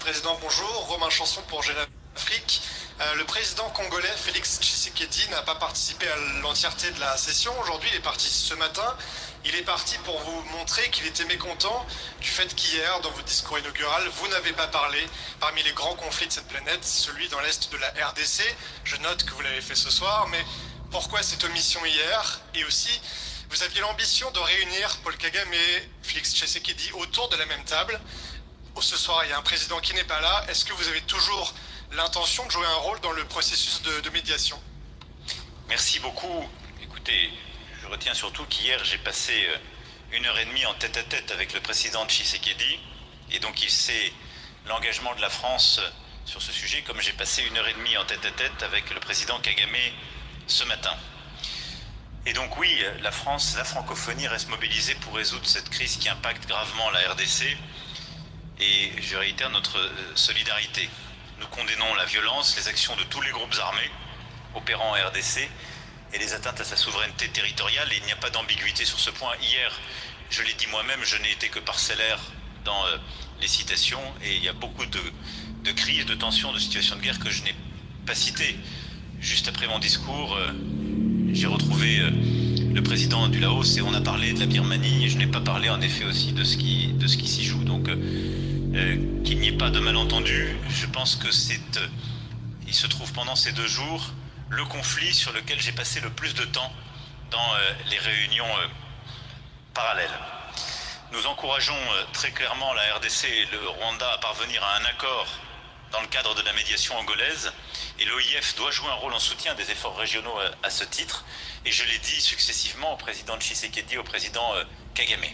Président, bonjour. Romain Chanson pour Jeune Afrique. Le président congolais Félix Tshisekedi n'a pas participé à l'entièreté de la session. Aujourd'hui, il est parti ce matin. Il est parti pour vous montrer qu'il était mécontent du fait qu'hier, dans votre discours inaugural, vous n'avez pas parlé parmi les grands conflits de cette planète, celui dans l'est de la RDC. Je note que vous l'avez fait ce soir, mais pourquoi cette omission hier? Et aussi, vous aviez l'ambition de réunir Paul Kagame et Félix Tshisekedi autour de la même table. Ce soir, il y a un président qui n'est pas là. Est-ce que vous avez toujours l'intention de jouer un rôle dans le processus de médiation? Merci beaucoup. Écoutez, je retiens surtout qu'hier, j'ai passé 1h30 en tête-à-tête avec le président Tshisekedi. Et donc, il sait l'engagement de la France sur ce sujet, comme j'ai passé 1h30 en tête-à-tête avec le président Kagame ce matin. Et donc oui, la France, la francophonie reste mobilisée pour résoudre cette crise qui impacte gravement la RDC. Et je réitère notre solidarité. Nous condamnons la violence, les actions de tous les groupes armés opérant en RDC et les atteintes à sa souveraineté territoriale. Et il n'y a pas d'ambiguïté sur ce point. Hier, je l'ai dit moi-même, je n'ai été que parcellaire dans les citations. Et il y a beaucoup de crises, de tensions, de situations de guerre que je n'ai pas citées. Juste après mon discours, j'ai retrouvé le président du Laos et on a parlé de la Birmanie. Et je n'ai pas parlé en effet aussi de ce qui s'y joue. Donc qu'il n'y ait pas de malentendu, je pense que il se trouve pendant ces 2 jours le conflit sur lequel j'ai passé le plus de temps dans les réunions parallèles. Nous encourageons très clairement la RDC et le Rwanda à parvenir à un accord dans le cadre de la médiation angolaise et l'OIF doit jouer un rôle en soutien des efforts régionaux à ce titre et je l'ai dit successivement au président Tshisekedi et au président Kagame.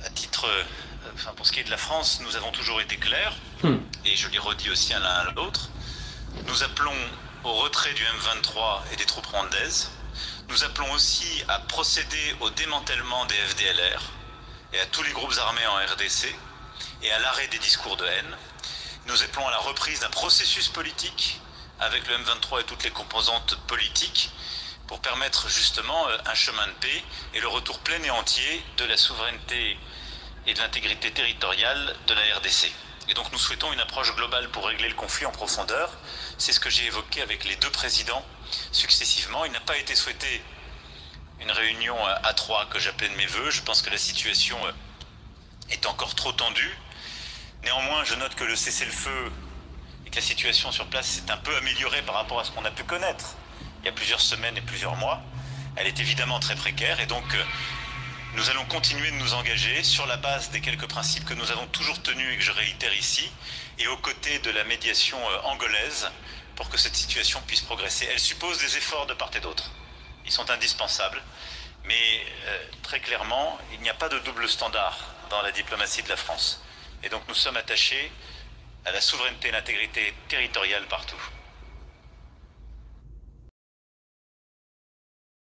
À titre pour ce qui est de la France, nous avons toujours été clairs, et je l'ai redit aussi à l'un à l'autre. Nous appelons au retrait du M23 et des troupes rwandaises. Nous appelons aussi à procéder au démantèlement des FDLR et à tous les groupes armés en RDC et à l'arrêt des discours de haine. Nous appelons à la reprise d'un processus politique avec le M23 et toutes les composantes politiques pour permettre justement un chemin de paix et le retour plein et entier de la souveraineté et de l'intégrité territoriale de la RDC. Et donc nous souhaitons une approche globale pour régler le conflit en profondeur. C'est ce que j'ai évoqué avec les 2 présidents successivement. Il n'a pas été souhaité une réunion à 3 que j'appelle de mes voeux. Je pense que la situation est encore trop tendue. Néanmoins, je note que le cessez-le-feu et que la situation sur place s'est un peu améliorée par rapport à ce qu'on a pu connaître il y a plusieurs semaines et plusieurs mois. Elle est évidemment très précaire et donc nous allons continuer de nous engager sur la base des quelques principes que nous avons toujours tenus et que je réitère ici, et aux côtés de la médiation angolaise pour que cette situation puisse progresser. Elle suppose des efforts de part et d'autre. Ils sont indispensables, mais très clairement, il n'y a pas de double standard dans la diplomatie de la France. Et donc nous sommes attachés à la souveraineté et l'intégrité territoriale partout.